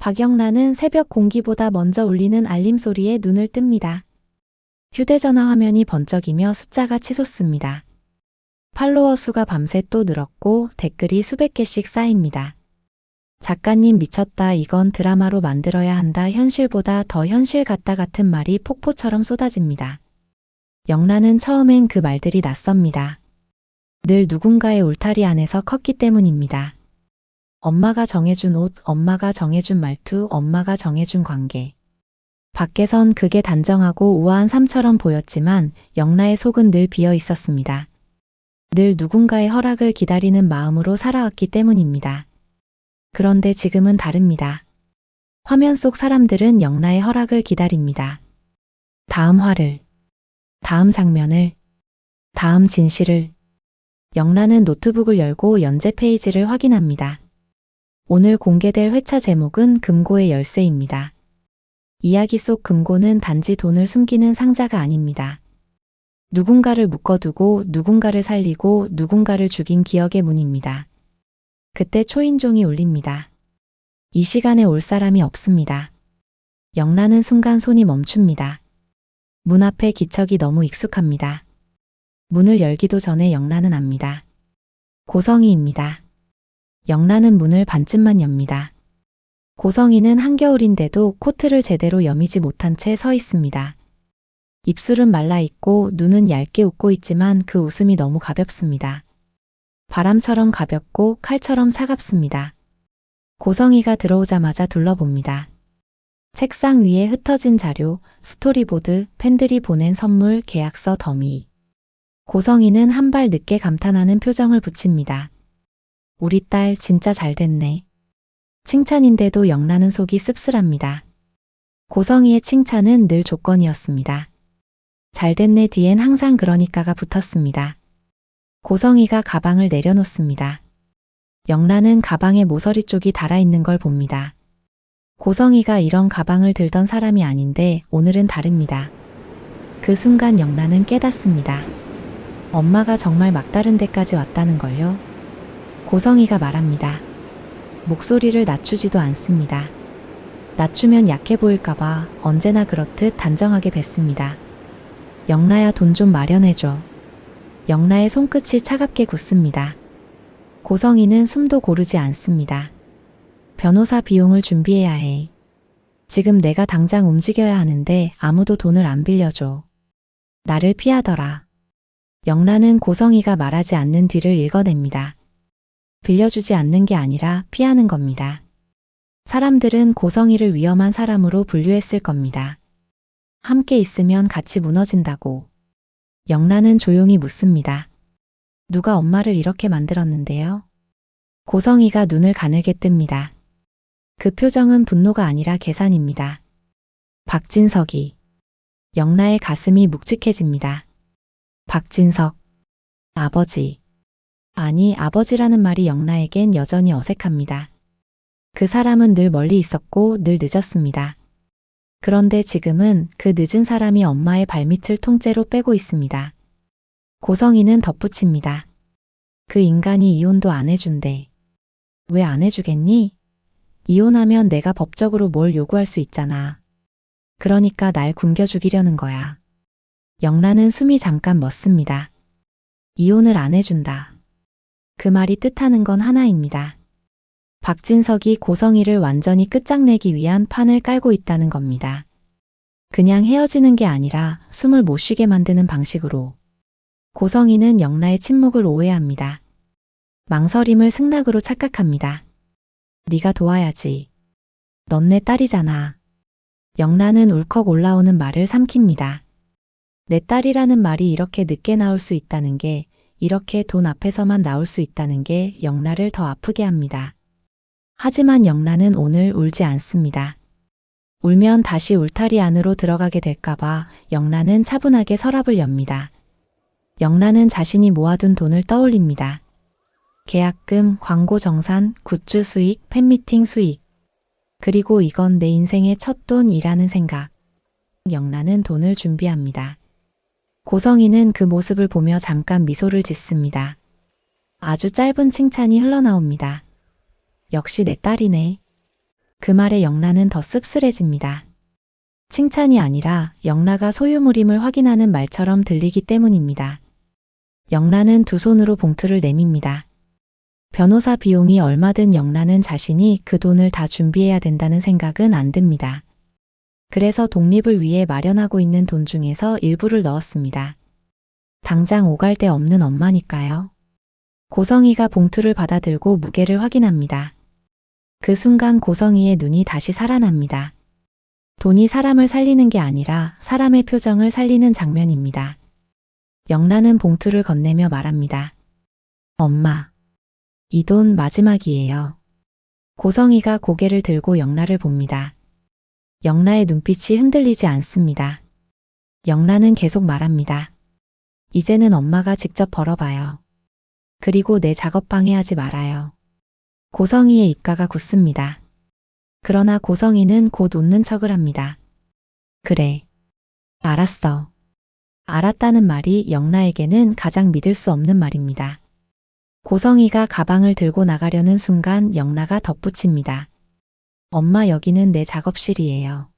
박영란은 새벽 공기보다 먼저 울리는 알림 소리에 눈을 뜹니다. 휴대전화 화면이 번쩍이며 숫자가 치솟습니다. 팔로워 수가 밤새 또 늘었고 댓글이 수백 개씩 쌓입니다. 작가님 미쳤다. 이건 드라마로 만들어야 한다. 현실보다 더 현실 같다 같은 말이 폭포처럼 쏟아집니다. 영란은 처음엔 그 말들이 낯섭니다. 늘 누군가의 울타리 안에서 컸기 때문입니다. 엄마가 정해준 옷, 엄마가 정해준 말투, 엄마가 정해준 관계. 밖에선 그게 단정하고 우아한 삶처럼 보였지만 영란의 속은 늘 비어 있었습니다. 늘 누군가의 허락을 기다리는 마음으로 살아왔기 때문입니다. 그런데 지금은 다릅니다. 화면 속 사람들은 영란의 허락을 기다립니다. 다음 화를, 다음 장면을, 다음 진실을. 영란은 노트북을 열고 연재 페이지를 확인합니다. 오늘 공개될 회차 제목은 금고의 열쇠입니다. 이야기 속 금고는 단지 돈을 숨기는 상자가 아닙니다. 누군가를 묶어두고 누군가를 살리고 누군가를 죽인 기억의 문입니다. 그때 초인종이 울립니다. 이 시간에 올 사람이 없습니다. 영란은 순간 손이 멈춥니다. 문 앞에 기척이 너무 익숙합니다. 문을 열기도 전에 영란은 압니다. 고성희입니다. 영란은 문을 반쯤만 엽니다. 고성희는 한겨울인데도 코트를 제대로 여미지 못한 채 서 있습니다. 입술은 말라있고 눈은 얇게 웃고 있지만 그 웃음이 너무 가볍습니다. 바람처럼 가볍고 칼처럼 차갑습니다. 고성희가 들어오자마자 둘러봅니다. 책상 위에 흩어진 자료, 스토리보드, 팬들이 보낸 선물, 계약서, 더미. 고성희는 한 발 늦게 감탄하는 표정을 붙입니다. 우리 딸 진짜 잘 됐네. 칭찬인데도 영란은 속이 씁쓸합니다. 고성희의 칭찬은 늘 조건이었습니다. 잘 됐네 뒤엔 항상 그러니까가 붙었습니다. 고성희가 가방을 내려놓습니다. 영란은 가방에 모서리 쪽이 달아있는 걸 봅니다. 고성희가 이런 가방을 들던 사람이 아닌데 오늘은 다릅니다. 그 순간 영란은 깨닫습니다. 엄마가 정말 막다른 데까지 왔다는 걸요. 고성희가 말합니다. 목소리를 낮추지도 않습니다. 낮추면 약해 보일까봐 언제나 그렇듯 단정하게 뱉습니다. 영라야 돈 좀 마련해줘. 영라의 손끝이 차갑게 굳습니다. 고성희는 숨도 고르지 않습니다. 변호사 비용을 준비해야 해. 지금 내가 당장 움직여야 하는데 아무도 돈을 안 빌려줘. 나를 피하더라. 영란은 고성희가 말하지 않는 뒤를 읽어냅니다. 빌려주지 않는 게 아니라 피하는 겁니다. 사람들은 고성희를 위험한 사람으로 분류했을 겁니다. 함께 있으면 같이 무너진다고. 영란은 조용히 묻습니다. 누가 엄마를 이렇게 만들었는데요? 고성희가 눈을 가늘게 뜹니다. 그 표정은 분노가 아니라 계산입니다. 박진석이. 영란의 가슴이 묵직해집니다. 박진석. 아버지. 아니, 아버지라는 말이 영란에겐 여전히 어색합니다. 그 사람은 늘 멀리 있었고 늘 늦었습니다. 그런데 지금은 그 늦은 사람이 엄마의 발밑을 통째로 빼고 있습니다. 고성희는 덧붙입니다. 그 인간이 이혼도 안 해준대. 왜 안 해주겠니? 이혼하면 내가 법적으로 뭘 요구할 수 있잖아. 그러니까 날 굶겨 죽이려는 거야. 영란은 숨이 잠깐 멎습니다. 이혼을 안 해준다. 그 말이 뜻하는 건 하나입니다. 박진석이 고성희를 완전히 끝장내기 위한 판을 깔고 있다는 겁니다. 그냥 헤어지는 게 아니라 숨을 못 쉬게 만드는 방식으로. 고성희는 영란의 침묵을 오해합니다. 망설임을 승낙으로 착각합니다. 네가 도와야지. 넌 내 딸이잖아. 영란은 울컥 올라오는 말을 삼킵니다. 내 딸이라는 말이 이렇게 늦게 나올 수 있다는 게, 이렇게 돈 앞에서만 나올 수 있다는 게 영란을 더 아프게 합니다. 하지만 영란은 오늘 울지 않습니다. 울면 다시 울타리 안으로 들어가게 될까봐 영란은 차분하게 서랍을 엽니다. 영란은 자신이 모아둔 돈을 떠올립니다. 계약금, 광고 정산, 굿즈 수익, 팬미팅 수익. 그리고 이건 내 인생의 첫 돈이라는 생각. 영란은 돈을 준비합니다. 고성희는 그 모습을 보며 잠깐 미소를 짓습니다. 아주 짧은 칭찬이 흘러나옵니다. 역시 내 딸이네. 그 말에 영란은 더 씁쓸해집니다. 칭찬이 아니라 영란가 소유물임을 확인하는 말처럼 들리기 때문입니다. 영란은 두 손으로 봉투를 내밉니다. 변호사 비용이 얼마든 영란은 자신이 그 돈을 다 준비해야 된다는 생각은 안 듭니다. 그래서 독립을 위해 마련하고 있는 돈 중에서 일부를 넣었습니다. 당장 오갈 데 없는 엄마니까요. 고성이가 봉투를 받아들고 무게를 확인합니다. 그 순간 고성이의 눈이 다시 살아납니다. 돈이 사람을 살리는 게 아니라 사람의 표정을 살리는 장면입니다. 영란은 봉투를 건네며 말합니다. 엄마, 이 돈 마지막이에요. 고성이가 고개를 들고 영란을 봅니다. 영란의 눈빛이 흔들리지 않습니다. 영란은 계속 말합니다. 이제는 엄마가 직접 벌어봐요. 그리고 내 작업 방해하지 말아요. 고성이의 입가가 굳습니다. 그러나 고성이는 곧 웃는 척을 합니다. 그래. 알았어. 알았다는 말이 영란에게는 가장 믿을 수 없는 말입니다. 고성이가 가방을 들고 나가려는 순간 영란가 덧붙입니다. 엄마, 여기는 내 작업실이에요.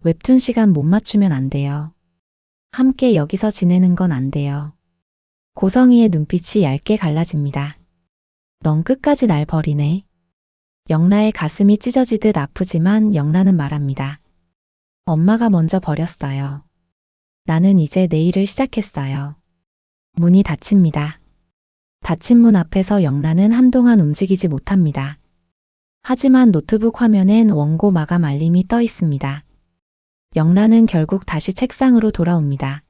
웹툰 시간 못 맞추면 안 돼요. 함께 여기서 지내는 건 안 돼요. 고성이의 눈빛이 얇게 갈라집니다. 넌 끝까지 날 버리네. 영란의 가슴이 찢어지듯 아프지만 영란은 말합니다. 엄마가 먼저 버렸어요. 나는 이제 내 일을 시작했어요. 문이 닫힙니다. 닫힌 문 앞에서 영란은 한동안 움직이지 못합니다. 하지만 노트북 화면엔 원고 마감 알림이 떠 있습니다. 영란은 결국 다시 책상으로 돌아옵니다.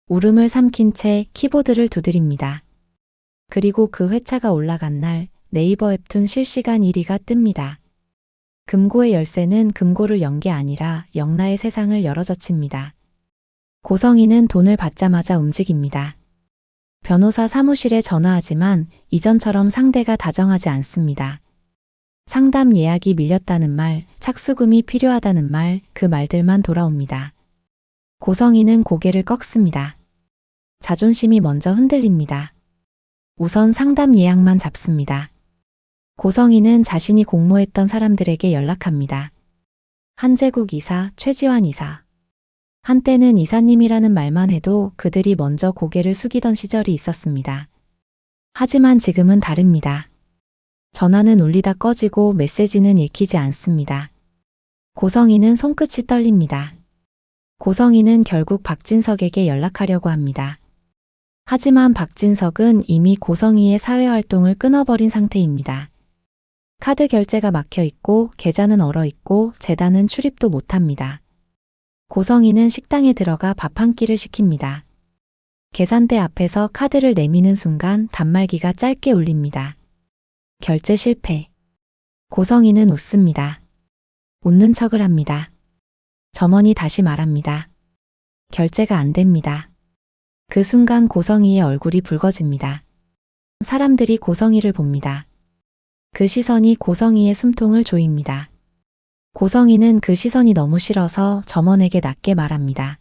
울음을 삼킨 채 키보드를 두드립니다. 그리고 그 회차가 올라간 날 네이버 웹툰 실시간 1위가 뜹니다. 금고의 열쇠는 금고를 연 게 아니라 영란의 세상을 열어젖힙니다. 고성이는 돈을 받자마자 움직입니다. 변호사 사무실에 전화하지만 이전처럼 상대가 다정하지 않습니다. 상담 예약이 밀렸다는 말, 착수금이 필요하다는 말, 그 말들만 돌아옵니다. 고성이는 고개를 꺾습니다. 자존심이 먼저 흔들립니다. 우선 상담 예약만 잡습니다. 고성이는 자신이 공모했던 사람들에게 연락합니다. 한재국 이사, 최지환 이사. 한때는 이사님이라는 말만 해도 그들이 먼저 고개를 숙이던 시절이 있었습니다. 하지만 지금은 다릅니다. 전화는 울리다 꺼지고 메시지는 읽히지 않습니다. 고성이는 손끝이 떨립니다. 고성이는 결국 박진석에게 연락하려고 합니다. 하지만 박진석은 이미 고성이의 사회활동을 끊어버린 상태입니다. 카드 결제가 막혀 있고 계좌는 얼어 있고 재단은 출입도 못합니다. 고성이는 식당에 들어가 밥 한 끼를 시킵니다. 계산대 앞에서 카드를 내미는 순간 단말기가 짧게 울립니다. 결제 실패. 고성이는 웃습니다. 웃는 척을 합니다. 점원이 다시 말합니다. 결제가 안 됩니다. 그 순간 고성이의 얼굴이 붉어집니다. 사람들이 고성이를 봅니다. 그 시선이 고성이의 숨통을 조입니다. 고성이는 그 시선이 너무 싫어서 점원에게 낮게 말합니다.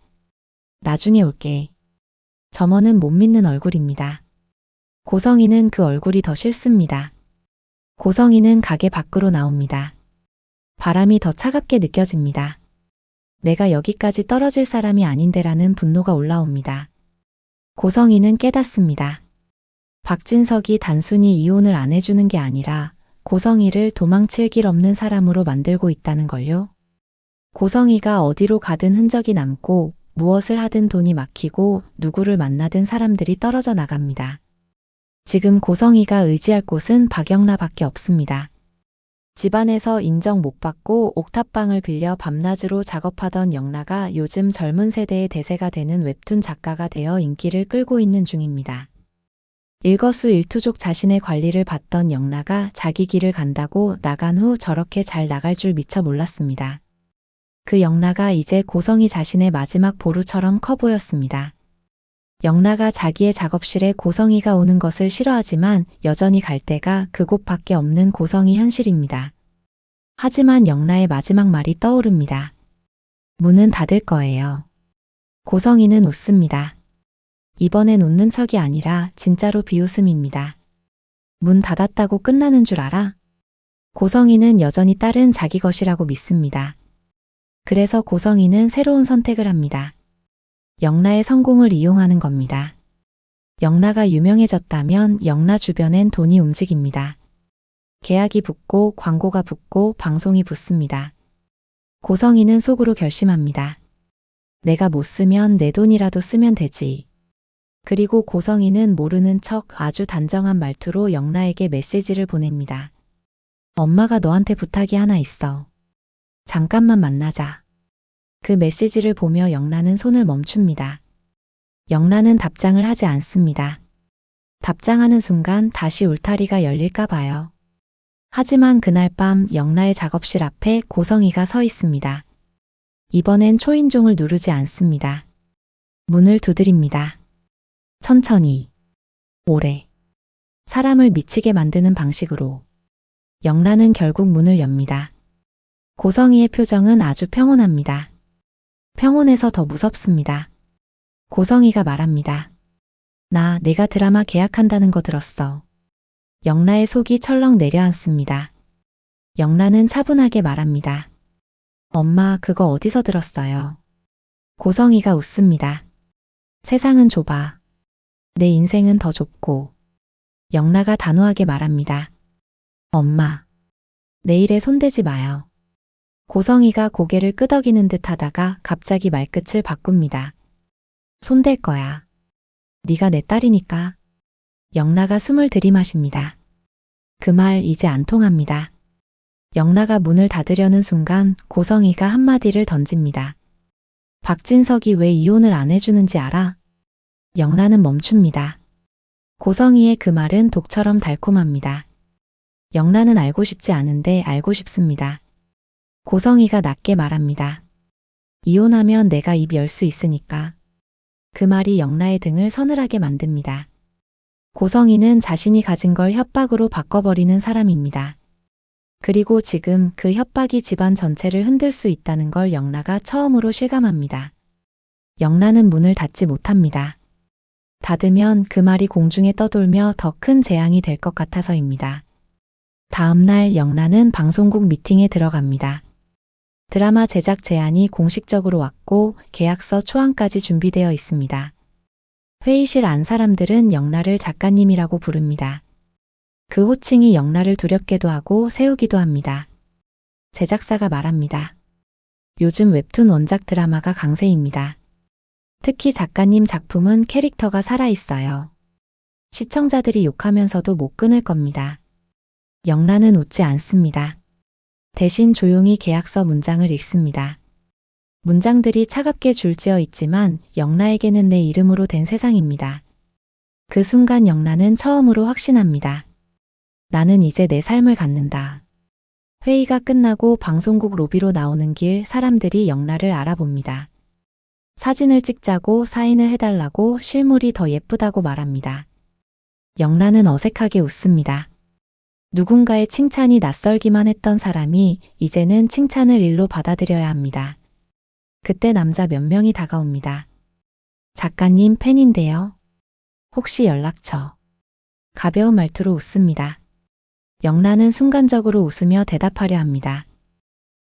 나중에 올게. 점원은 못 믿는 얼굴입니다. 고성이는 그 얼굴이 더 싫습니다. 고성이는 가게 밖으로 나옵니다. 바람이 더 차갑게 느껴집니다. 내가 여기까지 떨어질 사람이 아닌데라는 분노가 올라옵니다. 고성이는 깨닫습니다. 박진석이 단순히 이혼을 안 해주는 게 아니라 고성이를 도망칠 길 없는 사람으로 만들고 있다는 걸요. 고성이가 어디로 가든 흔적이 남고 무엇을 하든 돈이 막히고 누구를 만나든 사람들이 떨어져 나갑니다. 지금 고성이가 의지할 곳은 박영라밖에 없습니다. 집안에서 인정 못 받고 옥탑방을 빌려 밤낮으로 작업하던 영라가 요즘 젊은 세대의 대세가 되는 웹툰 작가가 되어 인기를 끌고 있는 중입니다. 일거수일투족 자신의 관리를 받던 영라가 자기 길을 간다고 나간 후 저렇게 잘 나갈 줄 미처 몰랐습니다. 그 영라가 이제 고성이 자신의 마지막 보루처럼 커 보였습니다. 영라가 자기의 작업실에 고성이가 오는 것을 싫어하지만 여전히 갈 데가 그곳밖에 없는 고성이 현실입니다. 하지만 영라의 마지막 말이 떠오릅니다. 문은 닫을 거예요. 고성이는 웃습니다. 이번엔 웃는 척이 아니라 진짜로 비웃음입니다. 문 닫았다고 끝나는 줄 알아? 고성이는 여전히 딸은 자기 것이라고 믿습니다. 그래서 고성이는 새로운 선택을 합니다. 영라의 성공을 이용하는 겁니다. 영라가 유명해졌다면 영라 주변엔 돈이 움직입니다. 계약이 붙고 광고가 붙고 방송이 붙습니다. 고성이는 속으로 결심합니다. 내가 못 쓰면 내 돈이라도 쓰면 되지. 그리고 고성이는 모르는 척 아주 단정한 말투로 영라에게 메시지를 보냅니다. 엄마가 너한테 부탁이 하나 있어. 잠깐만 만나자. 그 메시지를 보며 영라는 손을 멈춥니다. 영라는 답장을 하지 않습니다. 답장하는 순간 다시 울타리가 열릴까 봐요. 하지만 그날 밤 영라의 작업실 앞에 고성이가 서 있습니다. 이번엔 초인종을 누르지 않습니다. 문을 두드립니다. 천천히, 오래, 사람을 미치게 만드는 방식으로. 영라는 결국 문을 엽니다. 고성이의 표정은 아주 평온합니다. 평온해서 더 무섭습니다. 고성이가 말합니다. 내가 드라마 계약한다는 거 들었어. 영라의 속이 철렁 내려앉습니다. 영라는 차분하게 말합니다. 엄마, 그거 어디서 들었어요? 고성이가 웃습니다. 세상은 좁아. 내 인생은 더 좁고. 영라가 단호하게 말합니다. 엄마, 내 일에 손대지 마요. 고성이가 고개를 끄덕이는 듯 하다가 갑자기 말끝을 바꿉니다. 손댈 거야. 네가 내 딸이니까. 영라가 숨을 들이마십니다. 그 말 이제 안 통합니다. 영라가 문을 닫으려는 순간 고성이가 한마디를 던집니다. 박진석이 왜 이혼을 안 해주는지 알아? 영라는 멈춥니다. 고성이의 그 말은 독처럼 달콤합니다. 영라는 알고 싶지 않은데 알고 싶습니다. 고성이가 낮게 말합니다. 이혼하면 내가 입 열 수 있으니까. 그 말이 영라의 등을 서늘하게 만듭니다. 고성이는 자신이 가진 걸 협박으로 바꿔버리는 사람입니다. 그리고 지금 그 협박이 집안 전체를 흔들 수 있다는 걸 영라가 처음으로 실감합니다. 영라는 문을 닫지 못합니다. 닫으면 그 말이 공중에 떠돌며 더 큰 재앙이 될 것 같아서입니다. 다음 날 영라는 방송국 미팅에 들어갑니다. 드라마 제작 제안이 공식적으로 왔고 계약서 초안까지 준비되어 있습니다. 회의실 안 사람들은 영라를 작가님이라고 부릅니다. 그 호칭이 영라를 두렵게도 하고 세우기도 합니다. 제작사가 말합니다. 요즘 웹툰 원작 드라마가 강세입니다. 특히 작가님 작품은 캐릭터가 살아있어요. 시청자들이 욕하면서도 못 끊을 겁니다. 영라는 웃지 않습니다. 대신 조용히 계약서 문장을 읽습니다. 문장들이 차갑게 줄지어 있지만 영라에게는 내 이름으로 된 세상입니다. 그 순간 영라는 처음으로 확신합니다. 나는 이제 내 삶을 갖는다. 회의가 끝나고 방송국 로비로 나오는 길 사람들이 영라를 알아봅니다. 사진을 찍자고 사인을 해달라고 실물이 더 예쁘다고 말합니다. 영라는 어색하게 웃습니다. 누군가의 칭찬이 낯설기만 했던 사람이 이제는 칭찬을 일로 받아들여야 합니다. 그때 남자 몇 명이 다가옵니다. 작가님 팬인데요. 혹시 연락처. 가벼운 말투로 웃습니다. 영라는 순간적으로 웃으며 대답하려 합니다.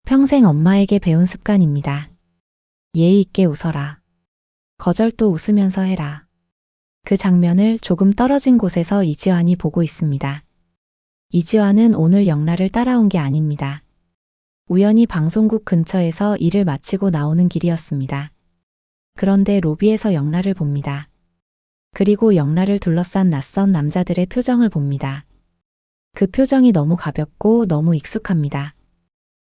평생 엄마에게 배운 습관입니다. 예의 있게 웃어라. 거절도 웃으면서 해라. 그 장면을 조금 떨어진 곳에서 이지환이 보고 있습니다. 이지환은 오늘 영라를 따라온 게 아닙니다. 우연히 방송국 근처에서 일을 마치고 나오는 길이었습니다. 그런데 로비에서 영라를 봅니다. 그리고 영라를 둘러싼 낯선 남자들의 표정을 봅니다. 그 표정이 너무 가볍고 너무 익숙합니다.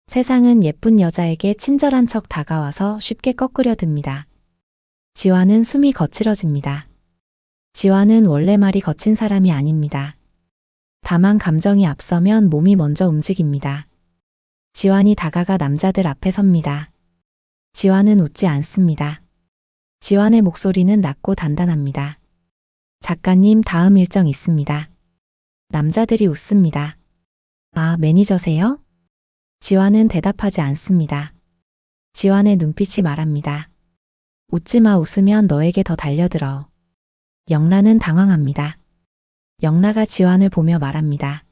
세상은 예쁜 여자에게 친절한 척 다가와서 쉽게 꺾으려 듭니다. 지환은 숨이 거칠어집니다. 지환은 원래 말이 거친 사람이 아닙니다. 다만 감정이 앞서면 몸이 먼저 움직입니다. 지환이 다가가 남자들 앞에 섭니다. 지환은 웃지 않습니다. 지환의 목소리는 낮고 단단합니다. 작가님 다음 일정 있습니다. 남자들이 웃습니다. 아, 매니저세요? 지환은 대답하지 않습니다. 지환의 눈빛이 말합니다. 웃지 마. 웃으면 너에게 더 달려들어. 영라는 당황합니다. 영라가 지환을 보며 말합니다.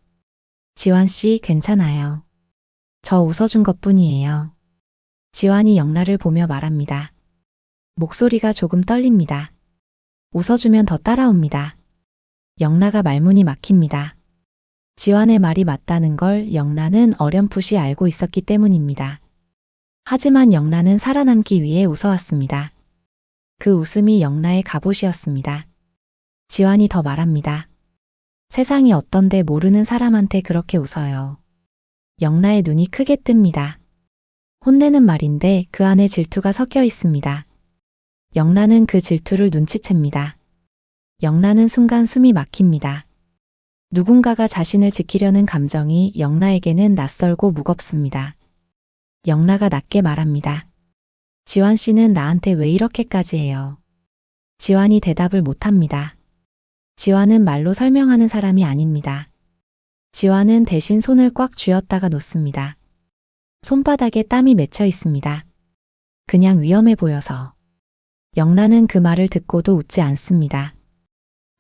지환 씨 괜찮아요. 저 웃어준 것뿐이에요. 지환이 영란을 보며 말합니다. 목소리가 조금 떨립니다. 웃어주면 더 따라옵니다. 영란가 말문이 막힙니다. 지환의 말이 맞다는 걸 영란은 어렴풋이 알고 있었기 때문입니다. 하지만 영란은 살아남기 위해 웃어왔습니다. 그 웃음이 영란의 갑옷이었습니다. 지환이 더 말합니다. 세상이 어떤데 모르는 사람한테 그렇게 웃어요. 영란의 눈이 크게 뜹니다. 혼내는 말인데 그 안에 질투가 섞여 있습니다. 영란은 그 질투를 눈치챕니다. 영란은 순간 숨이 막힙니다. 누군가가 자신을 지키려는 감정이 영란에게는 낯설고 무겁습니다. 영란가 낮게 말합니다. 지환 씨는 나한테 왜 이렇게까지 해요? 지환이 대답을 못합니다. 지환은 말로 설명하는 사람이 아닙니다. 지환은 대신 손을 꽉 쥐었다가 놓습니다. 손바닥에 땀이 맺혀 있습니다. 그냥 위험해 보여서. 영란은 그 말을 듣고도 웃지 않습니다.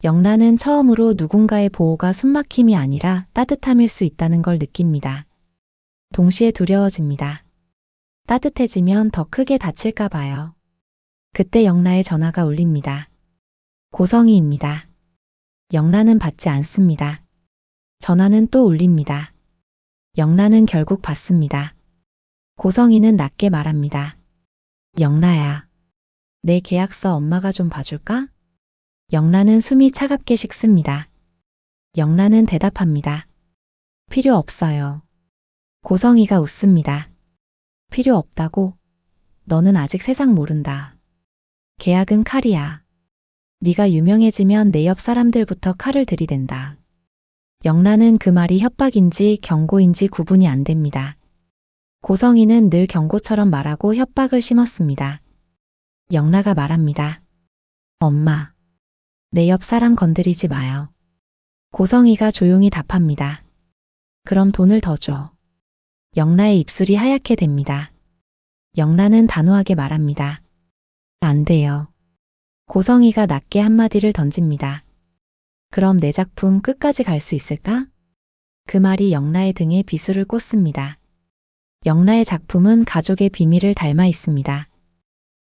영란은 처음으로 누군가의 보호가 숨막힘이 아니라 따뜻함일 수 있다는 걸 느낍니다. 동시에 두려워집니다. 따뜻해지면 더 크게 다칠까 봐요. 그때 영란의 전화가 울립니다. 고성희입니다. 영란은 받지 않습니다. 전화는 또 울립니다. 영란은 결국 받습니다. 고성희는 낮게 말합니다. 영란야, 내 계약서 엄마가 좀 봐줄까? 영란은 숨이 차갑게 식습니다. 영란은 대답합니다. 필요 없어요. 고성희가 웃습니다. 필요 없다고? 너는 아직 세상 모른다. 계약은 칼이야. 네가 유명해지면 내 옆 사람들부터 칼을 들이댄다. 영란은 그 말이 협박인지 경고인지 구분이 안 됩니다. 고성희는 늘 경고처럼 말하고 협박을 심었습니다. 영란가 말합니다. 엄마, 내 옆 사람 건드리지 마요. 고성희가 조용히 답합니다. 그럼 돈을 더 줘. 영란의 입술이 하얗게 됩니다. 영란은 단호하게 말합니다. 안 돼요. 고성희가 낮게 한마디를 던집니다. 그럼 내 작품 끝까지 갈 수 있을까? 그 말이 영란의 등에 비수를 꽂습니다. 영란의 작품은 가족의 비밀을 닮아 있습니다.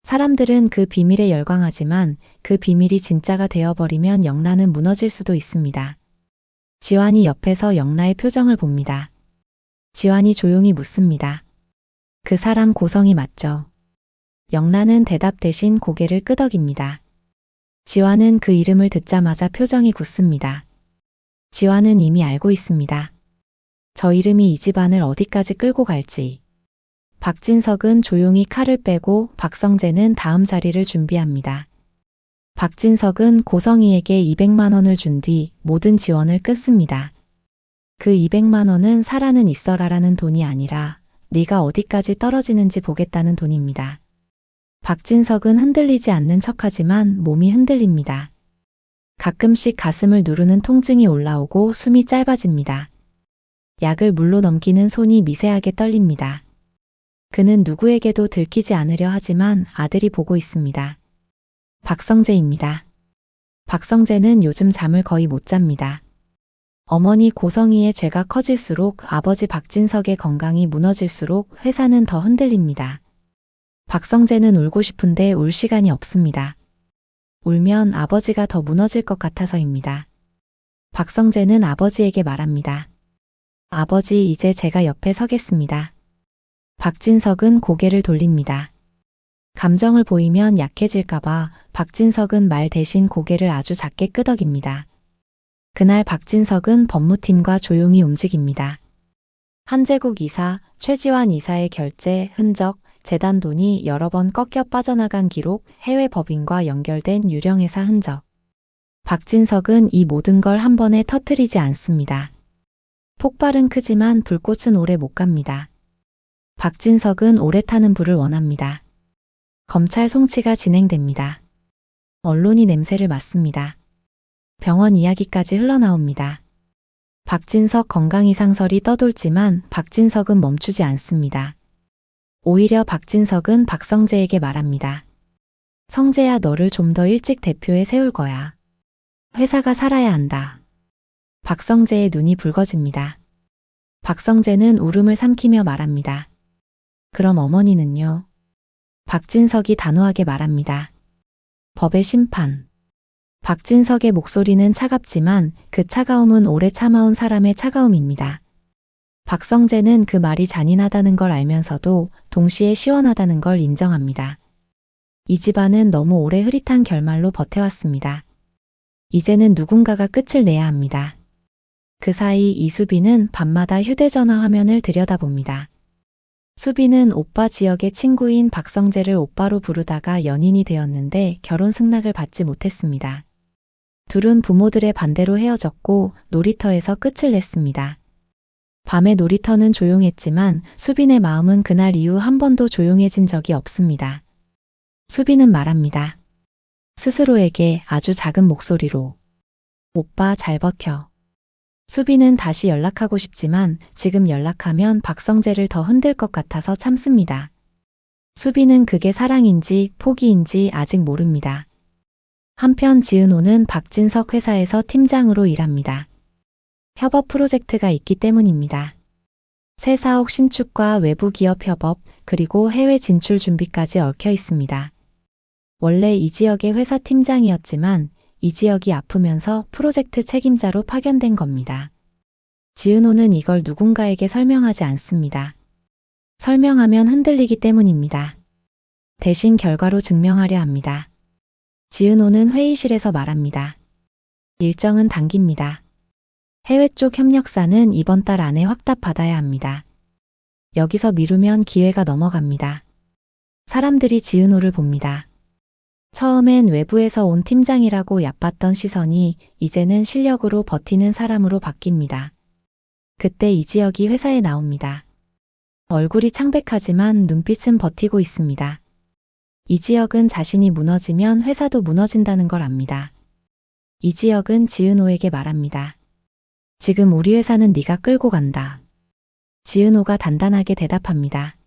사람들은 그 비밀에 열광하지만 그 비밀이 진짜가 되어버리면 영란은 무너질 수도 있습니다. 지환이 옆에서 영란의 표정을 봅니다. 지환이 조용히 묻습니다. 그 사람 고성희 맞죠? 영란은 대답 대신 고개를 끄덕입니다. 지환은 그 이름을 듣자마자 표정이 굳습니다. 지환은 이미 알고 있습니다. 저 이름이 이 집안을 어디까지 끌고 갈지. 박진석은 조용히 칼을 빼고 박성재는 다음 자리를 준비합니다. 박진석은 고성희에게 200만 원을 준 뒤 모든 지원을 끊습니다. 그 200만 원은 살아는 있어라라는 돈이 아니라 네가 어디까지 떨어지는지 보겠다는 돈입니다. 박진석은 흔들리지 않는 척하지만 몸이 흔들립니다. 가끔씩 가슴을 누르는 통증이 올라오고 숨이 짧아집니다. 약을 물로 넘기는 손이 미세하게 떨립니다. 그는 누구에게도 들키지 않으려 하지만 아들이 보고 있습니다. 박성재입니다. 박성재는 요즘 잠을 거의 못 잡니다. 어머니 고성희의 죄가 커질수록 아버지 박진석의 건강이 무너질수록 회사는 더 흔들립니다. 박성재는 울고 싶은데 울 시간이 없습니다. 울면 아버지가 더 무너질 것 같아서입니다. 박성재는 아버지에게 말합니다. 아버지, 이제 제가 옆에 서겠습니다. 박진석은 고개를 돌립니다. 감정을 보이면 약해질까봐 박진석은 말 대신 고개를 아주 작게 끄덕입니다. 그날 박진석은 법무팀과 조용히 움직입니다. 한재국 이사, 최지환 이사의 결제, 흔적, 재단 돈이 여러 번 꺾여 빠져나간 기록, 해외 법인과 연결된 유령회사 흔적. 박진석은 이 모든 걸 한 번에 터뜨리지 않습니다. 폭발은 크지만 불꽃은 오래 못 갑니다. 박진석은 오래 타는 불을 원합니다. 검찰 송치가 진행됩니다. 언론이 냄새를 맡습니다. 병원 이야기까지 흘러나옵니다. 박진석 건강 이상설이 떠돌지만 박진석은 멈추지 않습니다. 오히려 박진석은 박성재에게 말합니다. 성재야, 너를 좀 더 일찍 대표에 세울 거야. 회사가 살아야 한다. 박성재의 눈이 붉어집니다. 박성재는 울음을 삼키며 말합니다. 그럼 어머니는요? 박진석이 단호하게 말합니다. 법의 심판. 박진석의 목소리는 차갑지만 그 차가움은 오래 참아온 사람의 차가움입니다. 박성재는 그 말이 잔인하다는 걸 알면서도 동시에 시원하다는 걸 인정합니다. 이 집안은 너무 오래 흐릿한 결말로 버텨왔습니다. 이제는 누군가가 끝을 내야 합니다. 그 사이 이수빈은 밤마다 휴대전화 화면을 들여다봅니다. 수빈은 오빠 지역의 친구인 박성재를 오빠로 부르다가 연인이 되었는데 결혼 승낙을 받지 못했습니다. 둘은 부모들의 반대로 헤어졌고 놀이터에서 끝을 냈습니다. 밤의 놀이터는 조용했지만 수빈의 마음은 그날 이후 한 번도 조용해진 적이 없습니다. 수빈은 말합니다. 스스로에게 아주 작은 목소리로. 오빠 잘 버텨. 수빈은 다시 연락하고 싶지만 지금 연락하면 박성재를 더 흔들 것 같아서 참습니다. 수빈은 그게 사랑인지 포기인지 아직 모릅니다. 한편 지은호는 박진석 회사에서 팀장으로 일합니다. 협업 프로젝트가 있기 때문입니다. 새 사옥 신축과 외부 기업 협업, 그리고 해외 진출 준비까지 얽혀 있습니다. 원래 이 지역의 회사 팀장이었지만 이 지역이 아프면서 프로젝트 책임자로 파견된 겁니다. 지은호는 이걸 누군가에게 설명하지 않습니다. 설명하면 흔들리기 때문입니다. 대신 결과로 증명하려 합니다. 지은호는 회의실에서 말합니다. 일정은 당깁니다. 해외 쪽 협력사는 이번 달 안에 확답받아야 합니다. 여기서 미루면 기회가 넘어갑니다. 사람들이 지은호를 봅니다. 처음엔 외부에서 온 팀장이라고 얕봤던 시선이 이제는 실력으로 버티는 사람으로 바뀝니다. 그때 이 지역이 회사에 나옵니다. 얼굴이 창백하지만 눈빛은 버티고 있습니다. 이 지역은 자신이 무너지면 회사도 무너진다는 걸 압니다. 이 지역은 지은호에게 말합니다. 지금 우리 회사는 네가 끌고 간다. 지은호가 단단하게 대답합니다.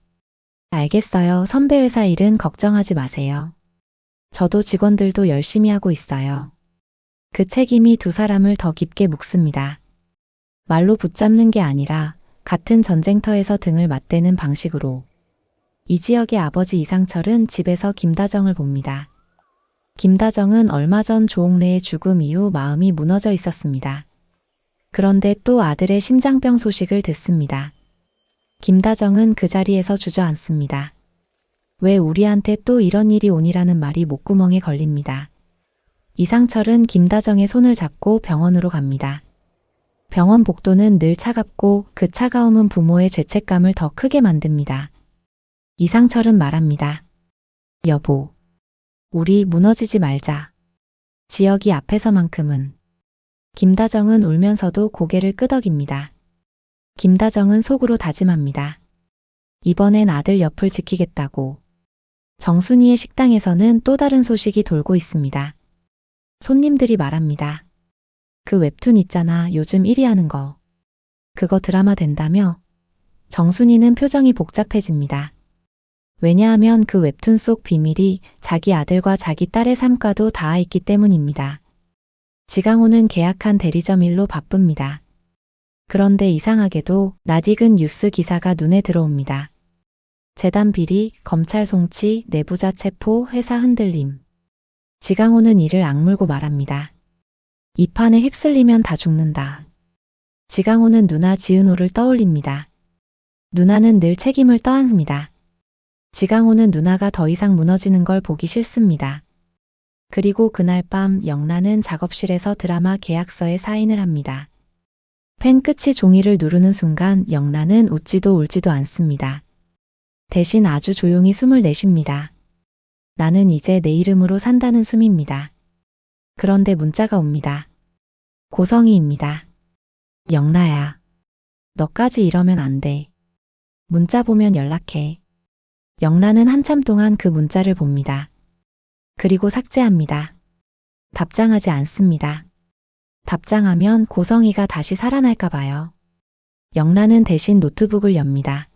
알겠어요. 선배 회사 일은 걱정하지 마세요. 저도 직원들도 열심히 하고 있어요. 그 책임이 두 사람을 더 깊게 묶습니다. 말로 붙잡는 게 아니라 같은 전쟁터에서 등을 맞대는 방식으로. 이 지역의 아버지 이상철은 집에서 김다정을 봅니다. 김다정은 얼마 전 조옥래의 죽음 이후 마음이 무너져 있었습니다. 그런데 또 아들의 심장병 소식을 듣습니다. 김다정은 그 자리에서 주저앉습니다. 왜 우리한테 또 이런 일이 오니라는 말이 목구멍에 걸립니다. 이상철은 김다정의 손을 잡고 병원으로 갑니다. 병원 복도는 늘 차갑고 그 차가움은 부모의 죄책감을 더 크게 만듭니다. 이상철은 말합니다. 여보, 우리 무너지지 말자. 지역이 앞에서만큼은. 김다정은 울면서도 고개를 끄덕입니다. 김다정은 속으로 다짐합니다. 이번엔 아들 옆을 지키겠다고. 정순이의 식당에서는 또 다른 소식이 돌고 있습니다. 손님들이 말합니다. 그 웹툰 있잖아, 요즘 1위 하는 거. 그거 드라마 된다며? 정순이는 표정이 복잡해집니다. 왜냐하면 그 웹툰 속 비밀이 자기 아들과 자기 딸의 삶과도 닿아 있기 때문입니다. 지강호는 계약한 대리점 일로 바쁩니다. 그런데 이상하게도 낯익은 뉴스 기사가 눈에 들어옵니다. 재단 비리, 검찰 송치, 내부자 체포, 회사 흔들림. 지강호는 이를 악물고 말합니다. 이 판에 휩쓸리면 다 죽는다. 지강호는 누나 지은호를 떠올립니다. 누나는 늘 책임을 떠안습니다. 지강호는 누나가 더 이상 무너지는 걸 보기 싫습니다. 그리고 그날 밤 영란은 작업실에서 드라마 계약서에 사인을 합니다. 펜 끝이 종이를 누르는 순간 영란은 웃지도 울지도 않습니다. 대신 아주 조용히 숨을 내쉽니다. 나는 이제 내 이름으로 산다는 숨입니다. 그런데 문자가 옵니다. 고성희입니다. 영라야. 너까지 이러면 안 돼. 문자 보면 연락해. 영란은 한참 동안 그 문자를 봅니다. 그리고 삭제합니다. 답장하지 않습니다. 답장하면 고성희가 다시 살아날까 봐요. 영란은 대신 노트북을 엽니다.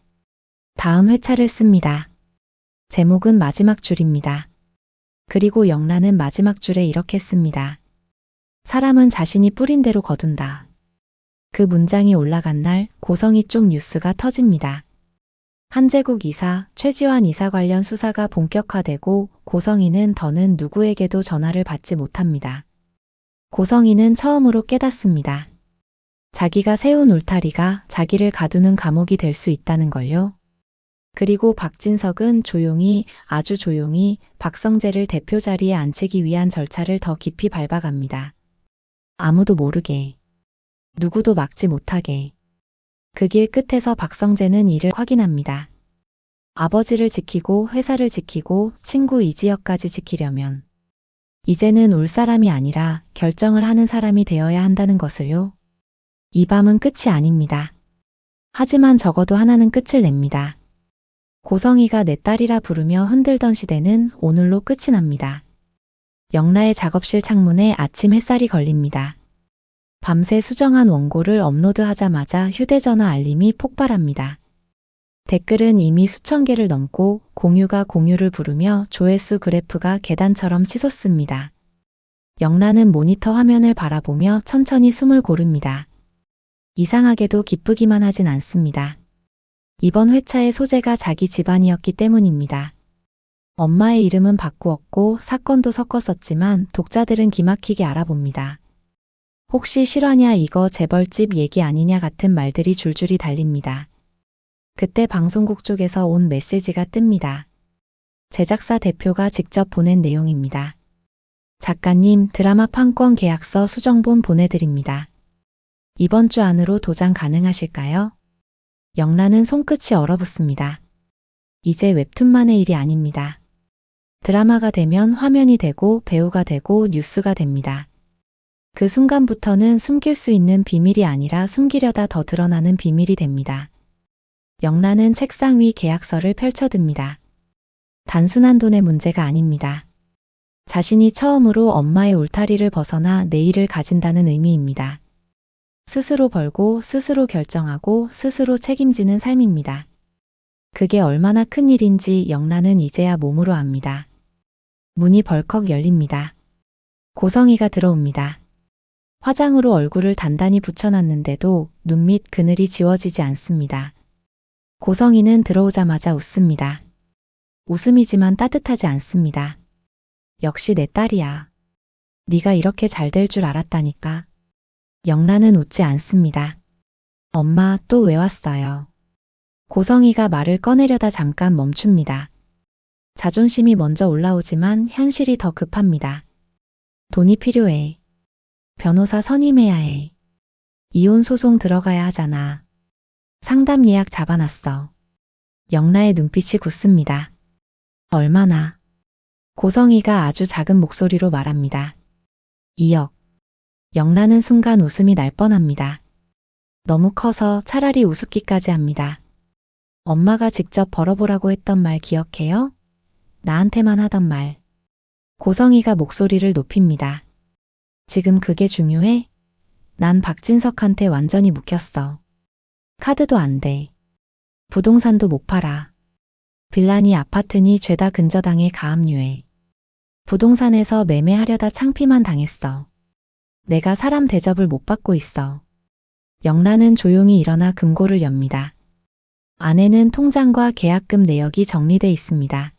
다음 회차를 씁니다. 제목은 마지막 줄입니다. 그리고 영란은 마지막 줄에 이렇게 씁니다. 사람은 자신이 뿌린 대로 거둔다. 그 문장이 올라간 날 고성이 쪽 뉴스가 터집니다. 한제국 이사, 최지환 이사 관련 수사가 본격화되고 고성이는 더는 누구에게도 전화를 받지 못합니다. 고성이는 처음으로 깨닫습니다. 자기가 세운 울타리가 자기를 가두는 감옥이 될 수 있다는 걸요. 그리고 박진석은 조용히, 아주 조용히 박성재를 대표 자리에 앉히기 위한 절차를 더 깊이 밟아갑니다. 아무도 모르게, 누구도 막지 못하게. 그 길 끝에서 박성재는 이를 확인합니다. 아버지를 지키고 회사를 지키고 친구 이지혁까지 지키려면 이제는 울 사람이 아니라 결정을 하는 사람이 되어야 한다는 것을요. 이 밤은 끝이 아닙니다. 하지만 적어도 하나는 끝을 냅니다. 고성이가 내 딸이라 부르며 흔들던 시대는 오늘로 끝이 납니다. 영라의 작업실 창문에 아침 햇살이 걸립니다. 밤새 수정한 원고를 업로드하자마자 휴대전화 알림이 폭발합니다. 댓글은 이미 수천 개를 넘고 공유가 공유를 부르며 조회수 그래프가 계단처럼 치솟습니다. 영라는 모니터 화면을 바라보며 천천히 숨을 고릅니다. 이상하게도 기쁘기만 하진 않습니다. 이번 회차의 소재가 자기 집안이었기 때문입니다. 엄마의 이름은 바꾸었고 사건도 섞었었지만 독자들은 기막히게 알아봅니다. 혹시 실화냐 이거 재벌집 얘기 아니냐 같은 말들이 줄줄이 달립니다. 그때 방송국 쪽에서 온 메시지가 뜹니다. 제작사 대표가 직접 보낸 내용입니다. 작가님, 드라마 판권 계약서 수정본 보내드립니다. 이번 주 안으로 도장 가능하실까요? 영라는 손끝이 얼어붙습니다. 이제 웹툰만의 일이 아닙니다. 드라마가 되면 화면이 되고 배우가 되고 뉴스가 됩니다. 그 순간부터는 숨길 수 있는 비밀이 아니라 숨기려다 더 드러나는 비밀이 됩니다. 영라는 책상 위 계약서를 펼쳐듭니다. 단순한 돈의 문제가 아닙니다. 자신이 처음으로 엄마의 울타리를 벗어나 내일을 가진다는 의미입니다. 스스로 벌고 스스로 결정하고 스스로 책임지는 삶입니다. 그게 얼마나 큰 일인지 영라는 이제야 몸으로 압니다. 문이 벌컥 열립니다. 고성이가 들어옵니다. 화장으로 얼굴을 단단히 붙여놨는데도 눈 밑 그늘이 지워지지 않습니다. 고성이는 들어오자마자 웃습니다. 웃음이지만 따뜻하지 않습니다. 역시 내 딸이야. 네가 이렇게 잘 될 줄 알았다니까. 영라는 웃지 않습니다. 엄마 또 왜 왔어요? 고성이가 말을 꺼내려다 잠깐 멈춥니다. 자존심이 먼저 올라오지만 현실이 더 급합니다. 돈이 필요해. 변호사 선임해야 해. 이혼 소송 들어가야 하잖아. 상담 예약 잡아놨어. 영라의 눈빛이 굳습니다. 얼마나? 고성이가 아주 작은 목소리로 말합니다. 2억. 영라는 순간 웃음이 날 뻔합니다. 너무 커서 차라리 우습기까지 합니다. 엄마가 직접 벌어보라고 했던 말 기억해요? 나한테만 하던 말. 고성이가 목소리를 높입니다. 지금 그게 중요해? 난 박진석한테 완전히 묶였어. 카드도 안 돼. 부동산도 못 팔아. 빌라니 아파트니 죄다 근저당에 가압류해. 부동산에서 매매하려다 창피만 당했어. 내가 사람 대접을 못 받고 있어. 영라는 조용히 일어나 금고를 엽니다. 안에는 통장과 계약금 내역이 정리돼 있습니다.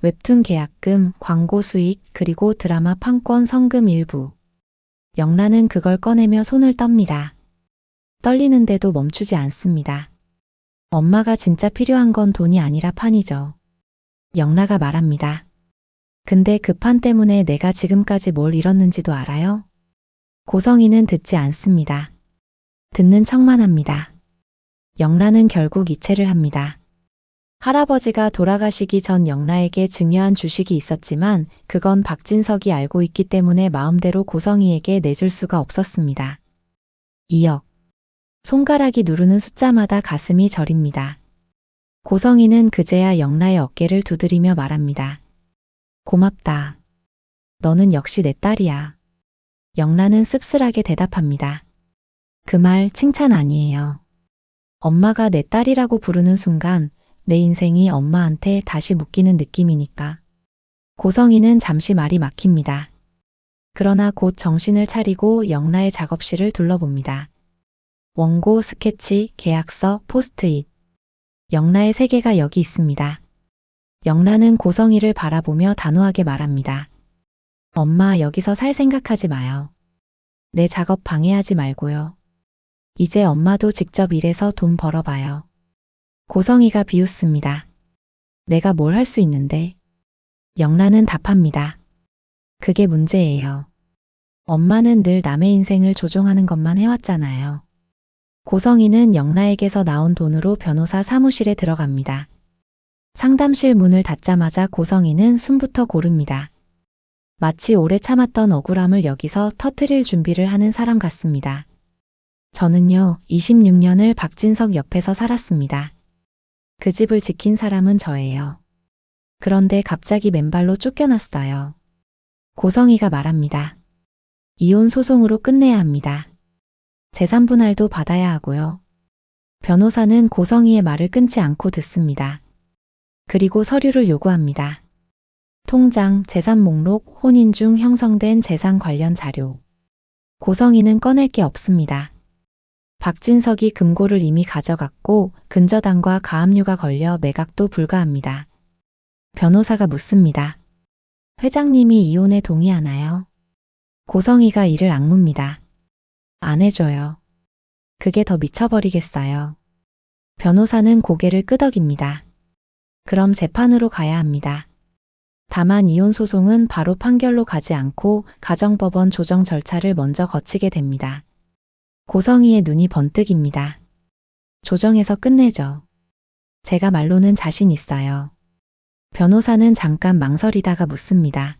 웹툰 계약금, 광고 수익, 그리고 드라마 판권 성금 일부. 영라는 그걸 꺼내며 손을 떱니다. 떨리는데도 멈추지 않습니다. 엄마가 진짜 필요한 건 돈이 아니라 판이죠. 영라가 말합니다. 근데 그 판 때문에 내가 지금까지 뭘 잃었는지도 알아요? 고성이는 듣지 않습니다. 듣는 척만 합니다. 영라는 결국 이체를 합니다. 할아버지가 돌아가시기 전 영라에게 증여한 주식이 있었지만 그건 박진석이 알고 있기 때문에 마음대로 고성이에게 내줄 수가 없었습니다. 2억. 손가락이 누르는 숫자마다 가슴이 저립니다. 고성이는 그제야 영라의 어깨를 두드리며 말합니다. 고맙다. 너는 역시 내 딸이야. 영라는 씁쓸하게 대답합니다. 그 말 칭찬 아니에요. 엄마가 내 딸이라고 부르는 순간 내 인생이 엄마한테 다시 묶이는 느낌이니까. 고성이는 잠시 말이 막힙니다. 그러나 곧 정신을 차리고 영라의 작업실을 둘러봅니다. 원고, 스케치, 계약서, 포스트잇. 영라의 세계가 여기 있습니다. 영라는 고성이를 바라보며 단호하게 말합니다. 엄마, 여기서 살 생각하지 마요. 내 작업 방해하지 말고요. 이제 엄마도 직접 일해서 돈 벌어봐요. 고성이가 비웃습니다. 내가 뭘 할 수 있는데? 영라는 답합니다. 그게 문제예요. 엄마는 늘 남의 인생을 조종하는 것만 해왔잖아요. 고성이는 영라에게서 나온 돈으로 변호사 사무실에 들어갑니다. 상담실 문을 닫자마자 고성이는 숨부터 고릅니다. 마치 오래 참았던 억울함을 여기서 터뜨릴 준비를 하는 사람 같습니다. 저는요, 26년을 박진석 옆에서 살았습니다. 그 집을 지킨 사람은 저예요. 그런데 갑자기 맨발로 쫓겨났어요. 고성이가 말합니다. 이혼 소송으로 끝내야 합니다. 재산 분할도 받아야 하고요. 변호사는 고성이의 말을 끊지 않고 듣습니다. 그리고 서류를 요구합니다. 통장, 재산 목록, 혼인 중 형성된 재산 관련 자료. 고성이는 꺼낼 게 없습니다. 박진석이 금고를 이미 가져갔고 근저당과 가압류가 걸려 매각도 불가합니다. 변호사가 묻습니다. 회장님이 이혼에 동의하나요? 고성이가 이를 악뭅니다. 안 해줘요. 그게 더 미쳐버리겠어요. 변호사는 고개를 끄덕입니다. 그럼 재판으로 가야 합니다. 다만 이혼 소송은 바로 판결로 가지 않고 가정법원 조정 절차를 먼저 거치게 됩니다. 고성이의 눈이 번뜩입니다. 조정해서 끝내죠. 제가 말로는 자신 있어요. 변호사는 잠깐 망설이다가 묻습니다.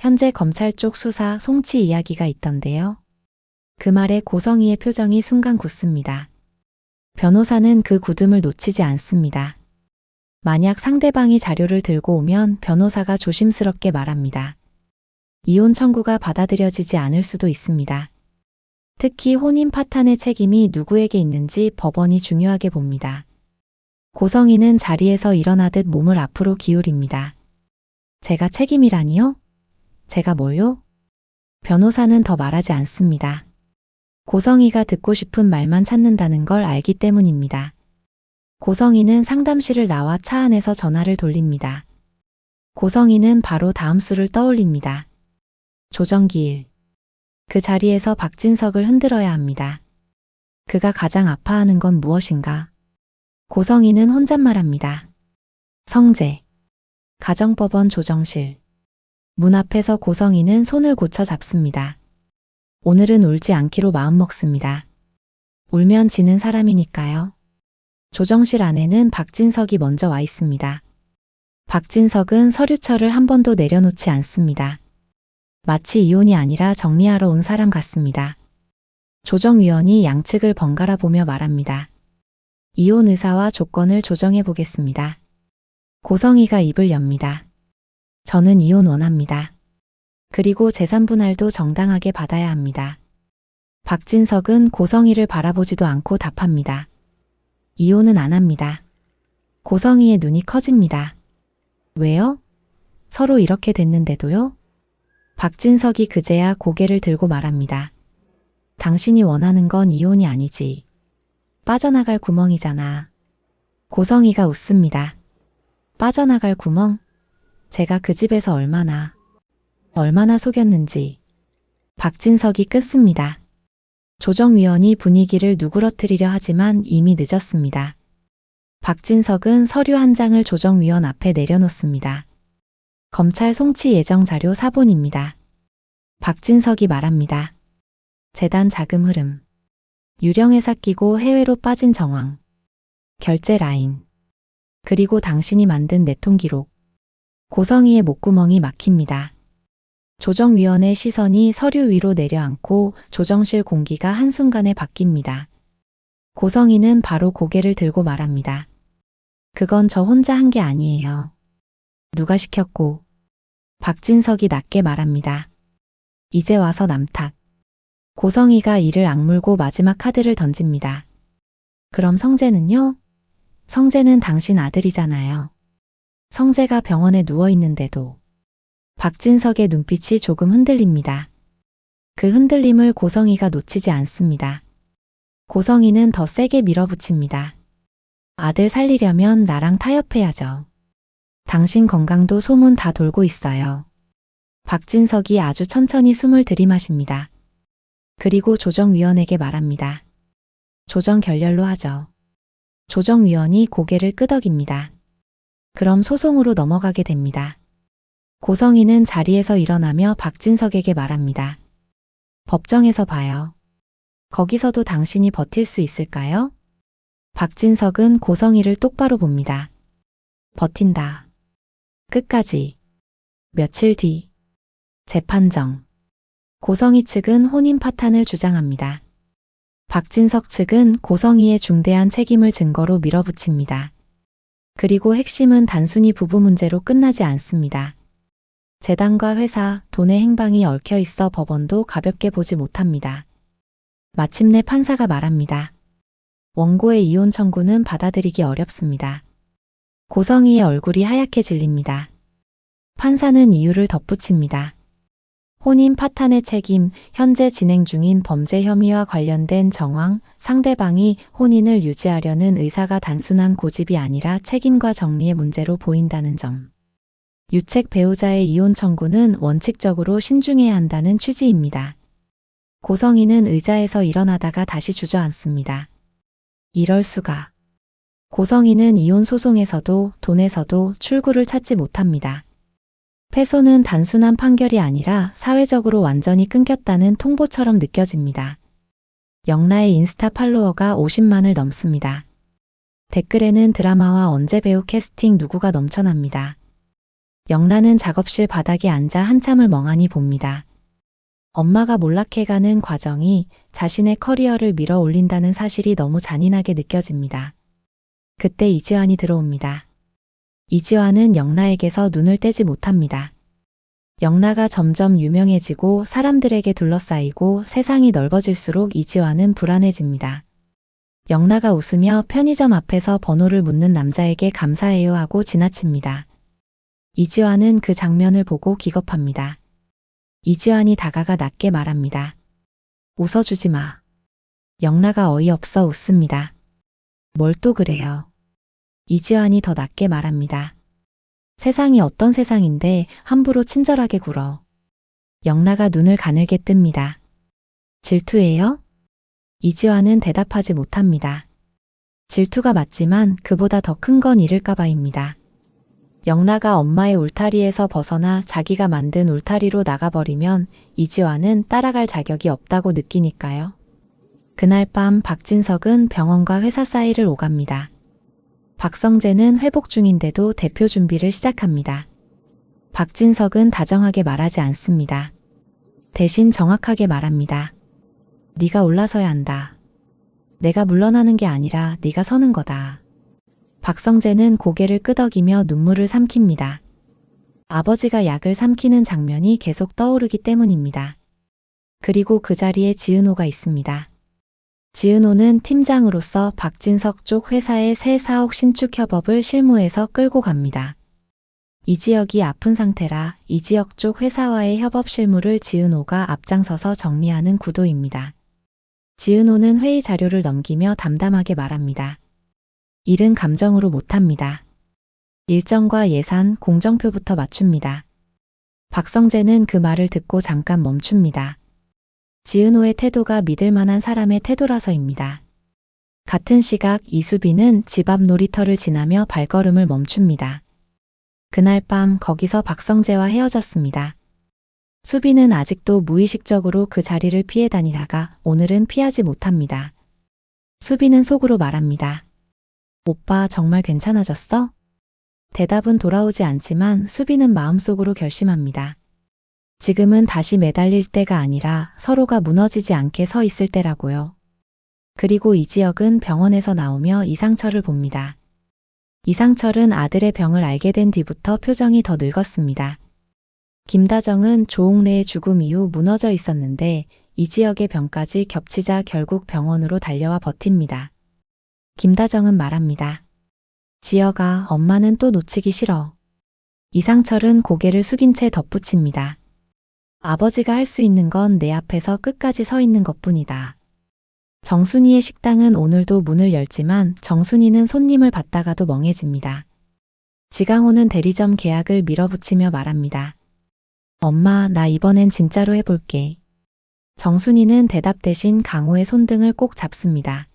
현재 검찰 쪽 수사 송치 이야기가 있던데요. 그 말에 고성이의 표정이 순간 굳습니다. 변호사는 그 굳음을 놓치지 않습니다. 만약 상대방이 자료를 들고 오면 변호사가 조심스럽게 말합니다. 이혼 청구가 받아들여지지 않을 수도 있습니다. 특히 혼인 파탄의 책임이 누구에게 있는지 법원이 중요하게 봅니다. 고성이는 자리에서 일어나듯 몸을 앞으로 기울입니다. 제가 책임이라니요? 제가 뭐요? 변호사는 더 말하지 않습니다. 고성이가 듣고 싶은 말만 찾는다는 걸 알기 때문입니다. 고성이는 상담실을 나와 차 안에서 전화를 돌립니다. 고성이는 바로 다음 수를 떠올립니다. 조정기일. 그 자리에서 박진석을 흔들어야 합니다. 그가 가장 아파하는 건 무엇인가? 고성이는 혼잣말합니다. 성재. 가정법원 조정실. 문 앞에서 고성이는 손을 고쳐 잡습니다. 오늘은 울지 않기로 마음먹습니다. 울면 지는 사람이니까요. 조정실 안에는 박진석이 먼저 와 있습니다. 박진석은 서류철을 한 번도 내려놓지 않습니다. 마치 이혼이 아니라 정리하러 온 사람 같습니다. 조정위원이 양측을 번갈아 보며 말합니다. 이혼 의사와 조건을 조정해 보겠습니다. 고성이가 입을 엽니다. 저는 이혼 원합니다. 그리고 재산 분할도 정당하게 받아야 합니다. 박진석은 고성이를 바라보지도 않고 답합니다. 이혼은 안 합니다. 고성이의 눈이 커집니다. 왜요? 서로 이렇게 됐는데도요? 박진석이 그제야 고개를 들고 말합니다. 당신이 원하는 건 이혼이 아니지. 빠져나갈 구멍이잖아. 고성이가 웃습니다. 빠져나갈 구멍? 제가 그 집에서 얼마나 속였는지. 박진석이 끊습니다. 조정위원이 분위기를 누그러뜨리려 하지만 이미 늦었습니다. 박진석은 서류 한 장을 조정위원 앞에 내려놓습니다. 검찰 송치 예정 자료 사본입니다. 박진석이 말합니다. 재단 자금 흐름. 유령회사 끼고 해외로 빠진 정황. 결제 라인. 그리고 당신이 만든 내통 기록. 고성이의 목구멍이 막힙니다. 조정위원의 시선이 서류 위로 내려앉고 조정실 공기가 한순간에 바뀝니다. 고성이는 바로 고개를 들고 말합니다. 그건 저 혼자 한 게 아니에요. 누가 시켰고. 박진석이 낮게 말합니다. 이제 와서 남 탓. 고성이가 이를 악물고 마지막 카드를 던집니다. 그럼 성재는요? 성재는 당신 아들이잖아요. 성재가 병원에 누워 있는데도. 박진석의 눈빛이 조금 흔들립니다. 그 흔들림을 고성이가 놓치지 않습니다. 고성이는 더 세게 밀어붙입니다. 아들 살리려면 나랑 타협해야죠. 당신 건강도 소문 다 돌고 있어요. 박진석이 아주 천천히 숨을 들이마십니다. 그리고 조정위원에게 말합니다. 조정 결렬로 하죠. 조정위원이 고개를 끄덕입니다. 그럼 소송으로 넘어가게 됩니다. 고성이는 자리에서 일어나며 박진석에게 말합니다. 법정에서 봐요. 거기서도 당신이 버틸 수 있을까요? 박진석은 고성이를 똑바로 봅니다. 버틴다. 끝까지. 며칠 뒤. 재판정. 고성이 측은 혼인 파탄을 주장합니다. 박진석 측은 고성이의 중대한 책임을 증거로 밀어붙입니다. 그리고 핵심은 단순히 부부 문제로 끝나지 않습니다. 재단과 회사, 돈의 행방이 얽혀 있어 법원도 가볍게 보지 못합니다. 마침내 판사가 말합니다. 원고의 이혼 청구는 받아들이기 어렵습니다. 고성이의 얼굴이 하얗게 질립니다. 판사는 이유를 덧붙입니다. 혼인 파탄의 책임, 현재 진행 중인 범죄 혐의와 관련된 정황, 상대방이 혼인을 유지하려는 의사가 단순한 고집이 아니라 책임과 정리의 문제로 보인다는 점. 유책 배우자의 이혼 청구는 원칙적으로 신중해야 한다는 취지입니다. 고성이는 의자에서 일어나다가 다시 주저앉습니다. 이럴 수가. 고성이는 이혼 소송에서도 돈에서도 출구를 찾지 못합니다. 패소는 단순한 판결이 아니라 사회적으로 완전히 끊겼다는 통보처럼 느껴집니다. 영라의 인스타 팔로워가 50만을 넘습니다. 댓글에는 드라마와 언제 배우 캐스팅 누구가 넘쳐납니다. 영라는 작업실 바닥에 앉아 한참을 멍하니 봅니다. 엄마가 몰락해가는 과정이 자신의 커리어를 밀어 올린다는 사실이 너무 잔인하게 느껴집니다. 그때 이지환이 들어옵니다. 이지환은 영라에게서 눈을 떼지 못합니다. 영라가 점점 유명해지고 사람들에게 둘러싸이고 세상이 넓어질수록 이지환은 불안해집니다. 영라가 웃으며 편의점 앞에서 번호를 묻는 남자에게 감사해요 하고 지나칩니다. 이지환은 그 장면을 보고 기겁합니다. 이지환이 다가가 낮게 말합니다. 웃어주지 마. 영라가 어이없어 웃습니다. 뭘 또 그래요. 이지환이 더 낮게 말합니다. 세상이 어떤 세상인데 함부로 친절하게 굴어. 영라가 눈을 가늘게 뜹니다. 질투예요? 이지환은 대답하지 못합니다. 질투가 맞지만 그보다 더 큰 건 잃을까봐입니다. 영라가 엄마의 울타리에서 벗어나 자기가 만든 울타리로 나가버리면 이지환은 따라갈 자격이 없다고 느끼니까요. 그날 밤 박진석은 병원과 회사 사이를 오갑니다. 박성재는 회복 중인데도 대표 준비를 시작합니다. 박진석은 다정하게 말하지 않습니다. 대신 정확하게 말합니다. 네가 올라서야 한다. 내가 물러나는 게 아니라 네가 서는 거다. 박성재는 고개를 끄덕이며 눈물을 삼킵니다. 아버지가 약을 삼키는 장면이 계속 떠오르기 때문입니다. 그리고 그 자리에 지은호가 있습니다. 지은호는 팀장으로서 박진석 쪽 회사의 새 사옥 신축 협업을 실무에서 끌고 갑니다. 이 지역이 아픈 상태라 이 지역 쪽 회사와의 협업 실무를 지은호가 앞장서서 정리하는 구도입니다. 지은호는 회의 자료를 넘기며 담담하게 말합니다. 일은 감정으로 못합니다. 일정과 예산, 공정표부터 맞춥니다. 박성재는 그 말을 듣고 잠깐 멈춥니다. 지은호의 태도가 믿을 만한 사람의 태도라서입니다. 같은 시각 이수빈은 집 앞 놀이터를 지나며 발걸음을 멈춥니다. 그날 밤 거기서 박성재와 헤어졌습니다. 수빈은 아직도 무의식적으로 그 자리를 피해 다니다가 오늘은 피하지 못합니다. 수빈은 속으로 말합니다. 오빠 정말 괜찮아졌어? 대답은 돌아오지 않지만 수빈은 마음속으로 결심합니다. 지금은 다시 매달릴 때가 아니라 서로가 무너지지 않게 서 있을 때라고요. 그리고 이지혁은 병원에서 나오며 이상철을 봅니다. 이상철은 아들의 병을 알게 된 뒤부터 표정이 더 늙었습니다. 김다정은 조옥래의 죽음 이후 무너져 있었는데 이지혁의 병까지 겹치자 결국 병원으로 달려와 버팁니다. 김다정은 말합니다. 지혁아, 엄마는 또 놓치기 싫어. 이상철은 고개를 숙인 채 덧붙입니다. 아버지가 할 수 있는 건 내 앞에서 끝까지 서 있는 것뿐이다. 정순이의 식당은 오늘도 문을 열지만 정순이는 손님을 받다가도 멍해집니다. 지강호는 대리점 계약을 밀어붙이며 말합니다. 엄마, 나 이번엔 진짜로 해볼게. 정순이는 대답 대신 강호의 손등을 꼭 잡습니다.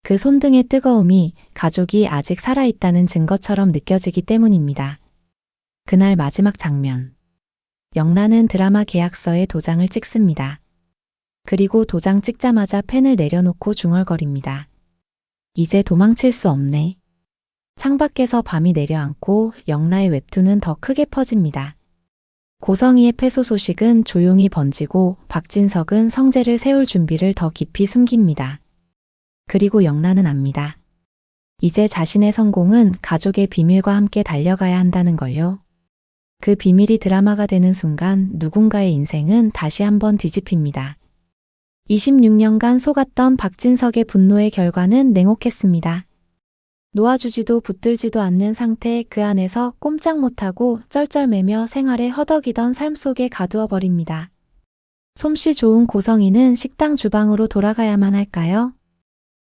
그 손등의 뜨거움이 가족이 아직 살아있다는 증거처럼 느껴지기 때문입니다. 그날 마지막 장면. 영란은 드라마 계약서에 도장을 찍습니다. 그리고 도장 찍자마자 펜을 내려놓고 중얼거립니다. 이제 도망칠 수 없네. 창밖에서 밤이 내려앉고 영라의 웹툰은 더 크게 퍼집니다. 고성희의 패소 소식은 조용히 번지고 박진석은 성재를 세울 준비를 더 깊이 숨깁니다. 그리고 영란은 압니다. 이제 자신의 성공은 가족의 비밀과 함께 달려가야 한다는 걸요. 그 비밀이 드라마가 되는 순간 누군가의 인생은 다시 한번 뒤집힙니다. 26년간 속았던 박진석의 분노의 결과는 냉혹했습니다. 놓아주지도 붙들지도 않는 상태 그 안에서 꼼짝 못하고 쩔쩔매며 생활에 허덕이던 삶 속에 가두어 버립니다. 솜씨 좋은 고성희는 식당 주방으로 돌아가야만 할까요?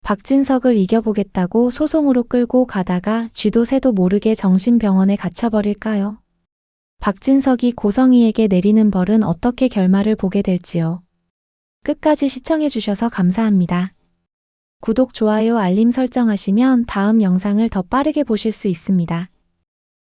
박진석을 이겨보겠다고 소송으로 끌고 가다가 쥐도 새도 모르게 정신병원에 갇혀버릴까요? 박진석이 고성희에게 내리는 벌은 어떻게 결말을 보게 될지요. 끝까지 시청해주셔서 감사합니다. 구독, 좋아요, 알림 설정하시면 다음 영상을 더 빠르게 보실 수 있습니다.